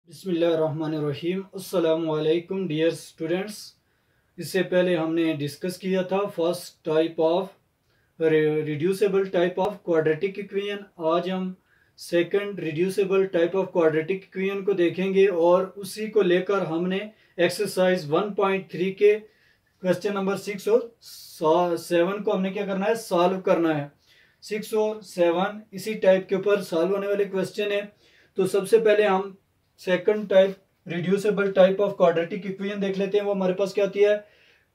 बिस्मिल्लाहिर्रहमानिर्रहीम। अस्सलामुअलैकुम dear students. इससे पहले हमने डिस्कस किया था first type of reducible type of quadratic equation. आज हम second reducible type of quadratic equation को देखेंगे और उसी को लेकर हमने एक्सरसाइज 1.3 के क्वेश्चन नंबर 6 और 7 को हमने क्या करना है, सॉल्व करना है। 6 और 7 इसी टाइप के ऊपर सॉल्व होने वाले क्वेश्चन है। तो सबसे पहले हम second type reducible type of quadratic equation देख लेते हैं। वो हमारे पास क्या होती है,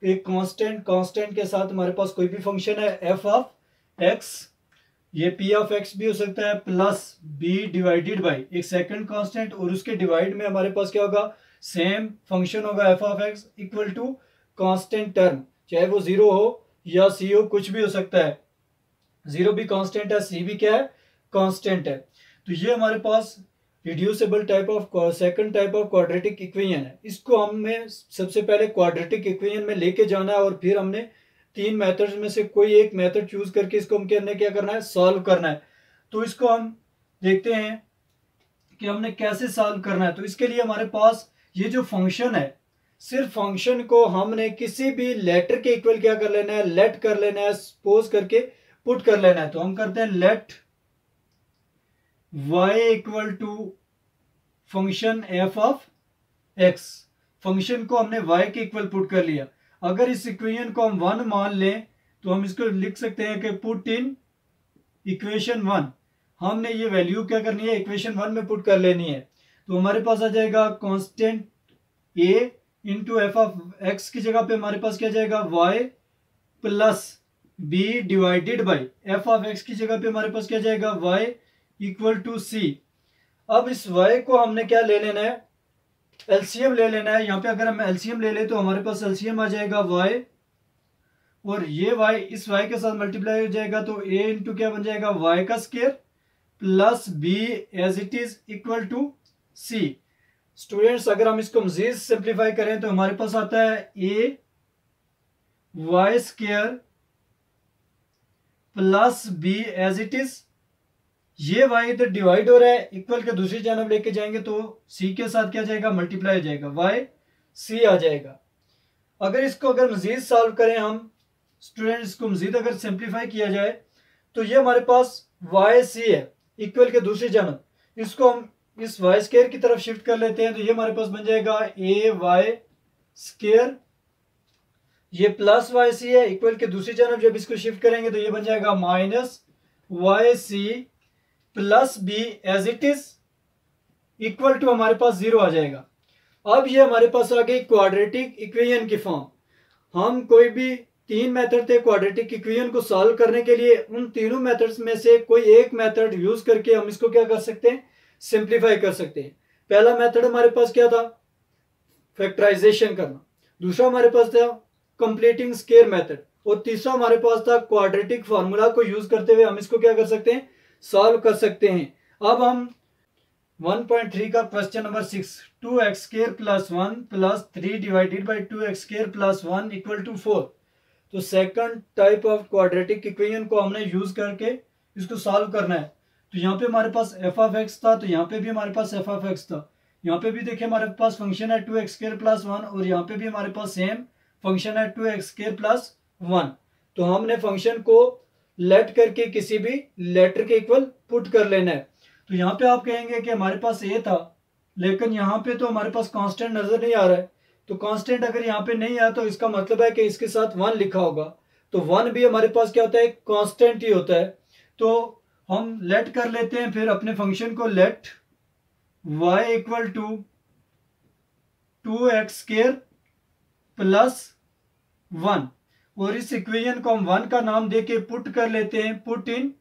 एक कांस्टेंट के साथ हमारे पास कोई भी फंक्शन है एफ ऑफ एक्स, ये पी ऑफ एक्स भी हो सकता है, प्लस बी डिवाइडेड बाई एक सेकंड कांस्टेंट और उसके डिवाइड में हमारे पास क्या होगा, सेम फंक्शन होगा f of x equal to constant term, चाहे वो जीरो हो या सी हो, कुछ भी हो सकता है। जीरो भी कांस्टेंट है, सी भी क्या है, कांस्टेंट है। तो ये हमारे पास reducible type of second type of quadratic equation है। इसको हमें सबसे पहले क्वाड्रेटिक इक्वेशन में लेके जाना है और फिर हमने तीन मेथड्स में से कोई एक मेथड चूज करके इसको हमने क्या करना है, सॉल्व करना है। तो इसको हम देखते हैं कि हमने कैसे सॉल्व करना है। तो इसके लिए हमारे पास ये जो फंक्शन है, सिर्फ फंक्शन को हमने किसी भी लेटर के इक्वल क्या कर लेना है, लेट कर लेना है, सपोज करके पुट कर लेना है। तो हम करते हैं let y equal to function f of x. Function को हमने y के इक्वल पुट कर लिया। अगर इस इक्वेशन को हम 1 मान लें तो हम इसको लिख सकते हैं कि पुट इन इक्वेशन 1। हमने ये वैल्यू क्या करनी है, इक्वेशन 1 में पुट कर लेनी है। तो हमारे पास आ जाएगा constant a into F of x की जगह पे हमारे पास क्या जाएगा, y plus b divided by F of x की जगह पे हमारे पास क्या जाएगा, y इक्वल टू सी। अब इस y को हमने क्या ले लेना है, एलसीएम ले लेना है। यहाँ पे अगर हम एलसीएम ले ले तो हमारे पास एलसीएम आ जाएगा y, और ये y इस y के साथ मल्टीप्लाई हो जाएगा तो a इंटू क्या बन जाएगा, y का square plus b as it is equal to c। Students अगर हम इसको मजीद सिंप्लीफाई करें तो हमारे पास आता है a y square plus b as it is, ये y इधर डिवाइड हो रहा है, इक्वल के दूसरी जानब लेके जाएंगे तो c के साथ क्या जाएगा, मल्टीप्लाई हो जाएगा, y c आ जाएगा। अगर इसको अगर मजीद सॉल्व करें हम स्टूडेंट, इसको मजीद अगर सिंप्लीफाई किया जाए तो ये हमारे पास y c है, इक्वल के दूसरी जानब। इसको हम इस y स्क्वायर की तरफ शिफ्ट कर लेते हैं तो ये हमारे पास बन जाएगा a y स्क्वायर, ये प्लस y c है, इक्वल के दूसरी जानब जब इसको शिफ्ट करेंगे तो ये बन जाएगा minus y c plus b as it is equal to हमारे पास जीरो आ जाएगा। अब ये हमारे पास आ गई क्वाड्रेटिक इक्वेशन की फॉर्म। हम कोई भी तीन मेथड थे क्वाड्रेटिक इक्वेशन को सॉल्व करने के लिए, उन तीनों मेथड्स में से कोई एक मेथड यूज करके हम इसको क्या कर सकते हैं, सिंप्लीफाई कर सकते हैं। पहला मेथड हमारे पास क्या था, फैक्टराइजेशन करना। दूसरा हमारे पास था कंप्लीटिंग स्क्वायर मेथड, और तीसरा हमारे पास था क्वाड्रेटिक फार्मूला को यूज करते हुए हम इसको क्या कर सकते हैं, सॉल्व कर सकते हैं। अब हम 1.3 का question number 6, 2x square plus 1 plus 3 divided by 2x square plus 1 equal to 4। तो second type of quadratic equation को हमने यूज करके इसको सॉल्व करना है। तो यहाँ पे हमारे पास एफ ऑफ एक्स था, तो यहाँ पे भी हमारे पास एफ ऑफ एक्स था। यहाँ पे भी देखिए हमारे पास फंक्शन है 2x स्क्वायर प्लस 1, और यहाँ पे भी हमारे पास सेम फंक्शन है 2x स्क्वायर प्लस 1। तो हमने फंक्शन को लेट करके किसी भी लेटर के इक्वल पुट कर लेना है। तो यहाँ पे आप कहेंगे कि हमारे पास ए था, लेकिन यहाँ पे तो हमारे पास कांस्टेंट नजर नहीं आ रहा है। तो कांस्टेंट अगर यहाँ पे नहीं आया तो इसका मतलब है कि इसके साथ 1 लिखा होगा। तो 1 भी हमारे पास क्या होता है, कांस्टेंट ही होता है। तो हम लेट कर लेते हैं फिर अपने फंक्शन को, let y equal to 2x square plus 1, और इस इक्वेशन को हम 1 का नाम देके पुट कर लेते हैं, पुट इन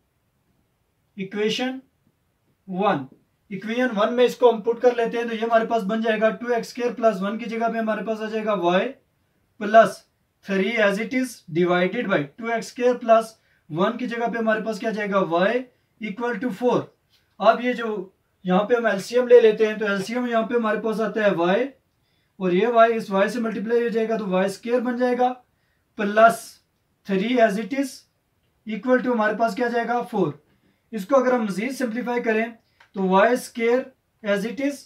इक्वेशन 1। इक्वेशन 1 में इसको हम पुट कर लेते हैं तो ये हमारे पास बन जाएगा 2x स्क्वायर प्लस 1 की जगह पे हमारे पास आ जाएगा y plus 3 as it is divided by 2x square plus 1 की जगह पे हमारे पास क्या जाएगा, y इक्वल टू 4। अब ये जो यहाँ पे हम एलसीएम ले लेते हैं तो एलसीएम यहाँ पे हमारे पास आता है y, और ये y इस y से मल्टीप्लाई हो जाएगा तो y स्क्वायर बन जाएगा plus 3 as it is equal to हमारे पास क्या जाएगा, 4। इसको अगर हम मजीद सिंप्लीफाई करें तो y square as it is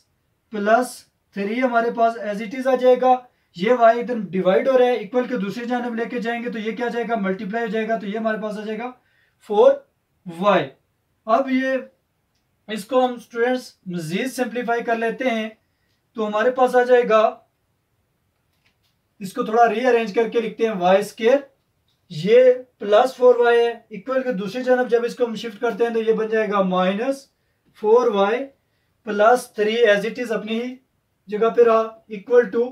plus 3 हमारे पास एज इट इज आ जाएगा। ये y इधर डिवाइड हो रहा है, इक्वल के दूसरी जानब लेके जाएंगे तो ये क्या आ जाएगा, मल्टीप्लाई हो जाएगा, तो ये हमारे पास आ जाएगा 4y। अब ये इसको हम स्टूडेंट्स मजीद सिंप्लीफाई कर लेते हैं तो हमारे पास आ जाएगा, इसको थोड़ा रीअरेंज करके लिखते हैं, वाई स्केयर, ये प्लस 4y है, इक्वल के दूसरी जानब जब इसको हम शिफ्ट करते हैं तो ये बन जाएगा minus 4y plus 3 as it is अपनी ही जगह पे रहा, इक्वल टू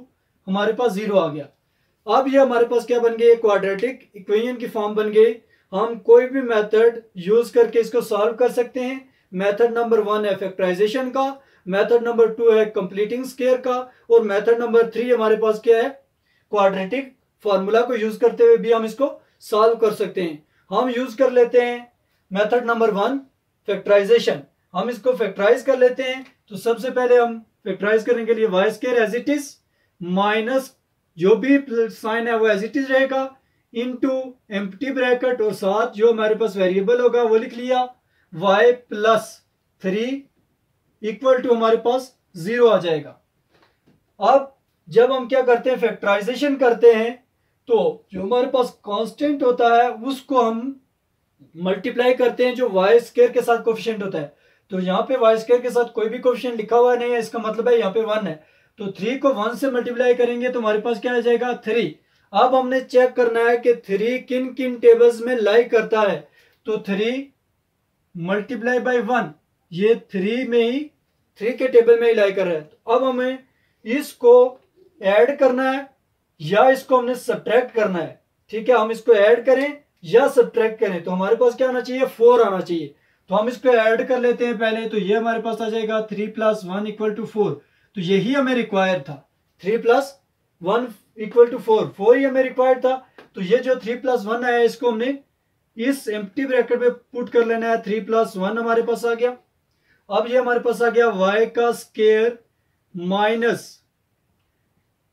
हमारे पास 0 आ गया। अब ये हमारे पास क्या बन गई, क्वाड्रेटिक इक्वेशन की फॉर्म बन गई। हम कोई भी मेथड यूज करके इसको सॉल्व कर सकते हैं। मेथड नंबर 1 है फैक्टराइजेशन का, मेथड नंबर 2 है कंप्लीटिंग स्केयर का, और मेथड नंबर 3 हमारे पास क्या है, क्वाड्रेटिक फॉर्मूला को यूज करते हुए भी हम इसको सॉल्व कर सकते हैं। हम यूज कर लेते हैं मेथड नंबर 1 फैक्टराइजेशन। हम इसको फैक्टराइज कर लेते हैं तो सबसे पहले हम फैक्टराइज करने के लिए y square as it is minus जो भी साइन है वो एज इट इज रहेगा, इनटू एम्प्टी ब्रैकेट और साथ जो हमारे पास वेरिएबल होगा वो लिख लिया, y प्लस 3 इक्वल टू हमारे पास 0 आ जाएगा। अब जब हम क्या करते हैं, फैक्टराइजेशन करते हैं तो जो हमारे पास कांस्टेंट होता है उसको हम मल्टीप्लाई करते हैं जो वाई स्केयर के साथ कोफिशिएंट होता है। तो यहाँ पे वाई स्केयर के साथ कोई भी कोफिशिएंट लिखा हुआ नहीं है, इसका मतलब है यहाँ पे 1 है, तो 3 को 1 से मल्टीप्लाई करेंगे तो हमारे पास क्या आ जाएगा, 3। अब हमने चेक करना है कि 3 किन किन टेबल्स में लाई करता है, तो 3 मल्टीप्लाई बाई 1, ये 3 में ही 3 के टेबल में ही लाई कर रहा है। तो अब हमें इसको ऐड करना है या इसको हमने सब्ट्रैक्ट करना है। ठीक है, हम इसको ऐड करें या सब्ट्रैक्ट करें तो हमारे पास क्या आना चाहिए, 4 आना चाहिए। तो हम इसको ऐड कर लेते हैं पहले, तो ये हमारे पास आ जाएगा 3 प्लस 1 इक्वल टू 4। तो यही हमें रिक्वायर था, 3 प्लस 1 इक्वल टू 4 ही हमें रिक्वायर्ड था। तो ये जो 3 प्लस 1 आया इसको हमने इस एम्प्टी ब्रैकेट में पुट कर लेना है, 3 प्लस 1 हमारे पास आ गया। अब ये हमारे पास आ गया y का स्केयर माइनस,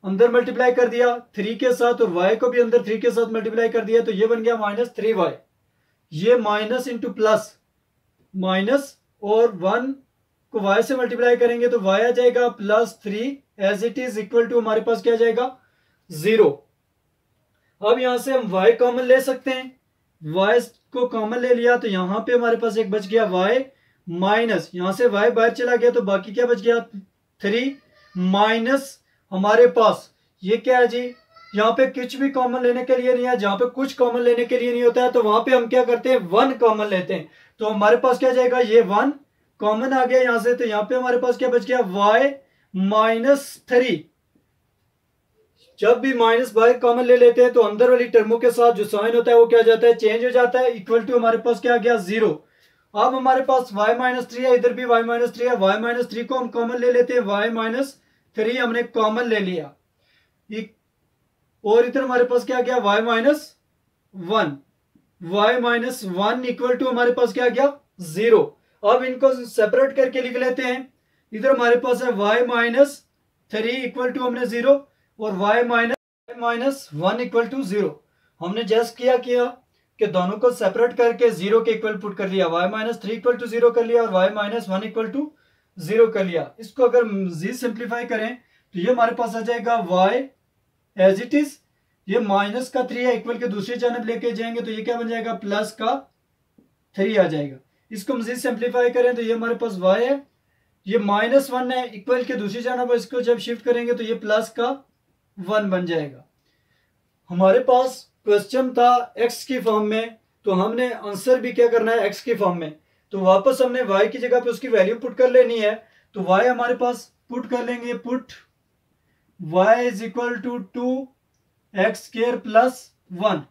अंदर मल्टीप्लाई कर दिया 3 के साथ और y को भी अंदर 3 के साथ मल्टीप्लाई कर दिया, तो ये बन गया माइनस 3y। ये माइनस इंटू प्लस माइनस और 1 को y से मल्टीप्लाई करेंगे तो y आ जाएगा plus 3 as it is equal to हमारे पास क्या आ जाएगा, 0। अब यहां से हम y कॉमन ले सकते हैं, y को कॉमन ले लिया तो यहां पे हमारे पास एक बच गया y माइनस, यहां से y बाहर चला गया तो बाकी क्या बच गया, 3 माइनस हमारे पास ये क्या है जी, यहाँ पे कुछ भी कॉमन लेने के लिए नहीं है, जहां पे कुछ कॉमन लेने के लिए नहीं होता है तो वहां पे हम क्या करते हैं, 1 कॉमन लेते हैं। तो हमारे पास क्या जाएगा, ये 1 कॉमन आ गया यहां से, तो यहाँ पे हमारे पास क्या बच गया, y माइनस 3। जब भी माइनस बाहर कॉमन ले लेते हैं तो अंदर वाली टर्मों के साथ जो साइन होता है वो क्या जाता है, चेंज हो जाता है, इक्वल टू हमारे पास क्या आ गया, 0। अब हमारे पास y माइनस 3 है, इधर भी y माइनस 3 है, y माइनस 3 को हम कॉमन ले लेते हैं, y माइनस 3 हमने कॉमन ले लिया, और इधर हमारे पास क्या गया, y minus 1, y minus 1 equal to हमारे पास क्या गया, 0। अब इनको सेपरेट करके लिख लेते हैं, इधर हमारे पास है y माइनस 3 इक्वल टू हमने 0 और y माइनस 1 इक्वल टू 0। हमने जस्ट किया कि दोनों को सेपरेट करके 0 के इक्वल पुट कर लिया, y माइनस 3 इक्वल टू 0 कर लिया और y माइनस 1 इक्वल टू 0 कर लिया। इसको अगर मजीद सिंप्लीफाई करें तो ये हमारे पास आ जाएगा y एज इट इज, ये माइनस का 3 है, इक्वल के दूसरी जानब लेके जाएंगे तो ये क्या बन जाएगा, प्लस का 3 आ जाएगा। इसको मजीद सिंप्लीफाई करें तो ये हमारे पास y है, ये माइनस 1 है, इक्वल के दूसरी जानब इसको जब शिफ्ट करेंगे तो ये प्लस का 1 बन जाएगा। हमारे पास क्वेश्चन था x की फॉर्म में, तो हमने आंसर भी क्या करना है, x की फॉर्म में, तो वापस हमने y की जगह पे उसकी वैल्यू पुट कर लेनी है। तो y हमारे पास पुट कर लेंगे, put y is equal to 2x square plus 1,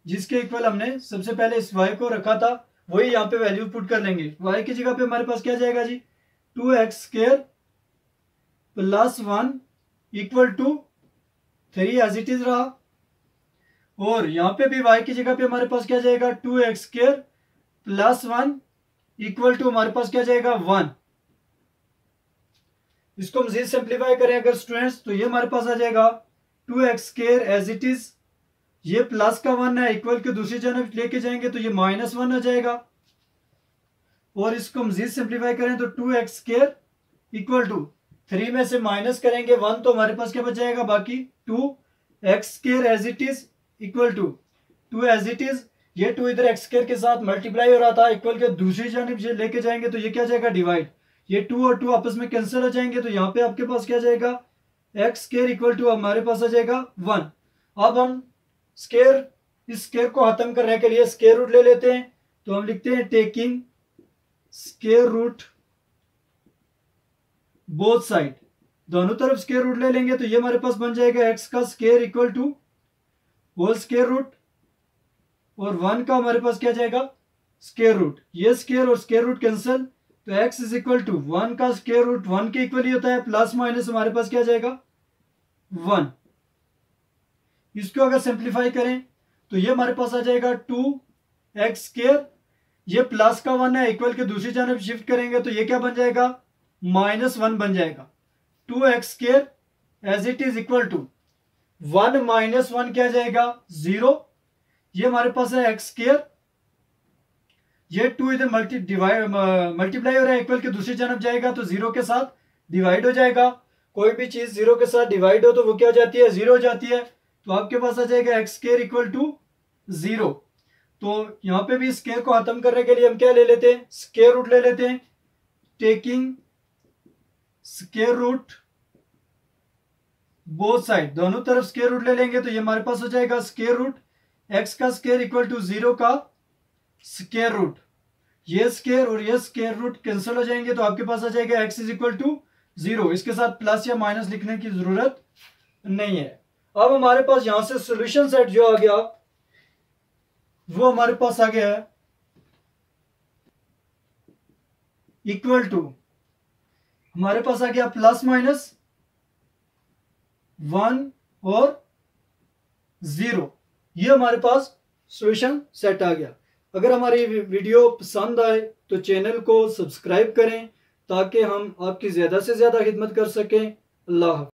जिसके इक्वल हमने सबसे पहले इस y को रखा था वही यहाँ पे वैल्यू पुट कर लेंगे। y की जगह पे हमारे पास क्या जाएगा जी, 2x square plus 1 equal to 3 as it is रहा, और यहाँ पे भी y की जगह पे हमारे पास क्या जाएगा, 2x square plus 1 equal to हमारे पास क्या जाएगा, 1। इसको मजीद सिंप्लीफाई करें अगर स्टूडेंट्स तो ये हमारे पास आ जाएगा 2x square as it is, ये प्लस का 1 है, इक्वल के दूसरी जानब लेके जाएंगे तो ये माइनस 1 आ जाएगा, और इसको मजीद सिंप्लीफाई करें तो 2x स्क्वायर इक्वल टू 3 में से माइनस करेंगे 1 तो हमारे पास क्या बच जाएगा बाकी 2x² as it is equal to 2 as it is. ये 2 इधर x² के साथ मल्टीप्लाई हो रहा था, इक्वल के दूसरी जानिब ये लेके जाएंगे तो ये क्या जाएगा डिवाइड। ये 2 और 2 आपस में कैंसिल हो जाएंगे तो यहाँ पे आपके पास क्या जाएगा x² इक्वल टू हमारे पास आ जाएगा 1। अब हम स्केयर इस स्केयर को खत्म करने के लिए स्केयर रूट ले लेते हैं, तो हम लिखते हैं taking square root both side. दोनों तरफ स्केयर रूट ले लेंगे तो ये हमारे पास बन जाएगा x का square equal to whole square root और 1 का हमारे पास क्या जाएगा स्केयर रूट। ये स्केयर और स्केयर रूट कैंसिल तो x इज इक्वल टू 1 का स्केयर रूट 1 के इक्वल ही होता है, प्लस माइनस हमारे पास क्या जाएगा 1। इसको अगर सिंप्लीफाई करें तो ये हमारे पास आ जाएगा 2x²। ये प्लस का 1 है, इक्वल के दूसरी जानब शिफ्ट करेंगे तो ये क्या बन जाएगा -1 बन जाएगा। 2x² as it is equal to 1 minus 1 क्या जाएगा 0। ये हमारे पास है x²। ये 2 इधर मल्टीप्लाई हो रहा है, इक्वल के दूसरी जानब जाएगा तो 0 के साथ डिवाइड हो जाएगा। कोई भी चीज 0 के साथ डिवाइड हो तो वो क्या हो जाती है 0 हो जाती है। तो आपके पास आ जाएगा x² इक्वल टू 0। तो यहां पे भी स्केयर को खत्म करने के लिए हम क्या ले लेते हैं स्केयर रूट ले लेते हैं, taking square root both side. दोनों तरफ स्केयर रूट ले लेंगे तो ये हमारे पास हो जाएगा स्केयर रूट x का स्केयर इक्वल टू 0 का स्केयर रूट। ये स्केयर और ये स्केयर रूट कैंसिल हो जाएंगे तो आपके पास आ जाएगा x इज इक्वल टू 0। इसके साथ प्लस या माइनस लिखने की जरूरत नहीं है। अब हमारे पास यहां से सॉल्यूशन सेट जो आ गया वो हमारे पास आ गया है इक्वल टू हमारे पास आ गया प्लस माइनस 1 और 0। ये हमारे पास सॉल्यूशन सेट आ गया। अगर हमारी वीडियो पसंद आए तो चैनल को सब्सक्राइब करें ताकि हम आपकी ज्यादा से ज्यादा खिदमत कर सकें। अल्लाह।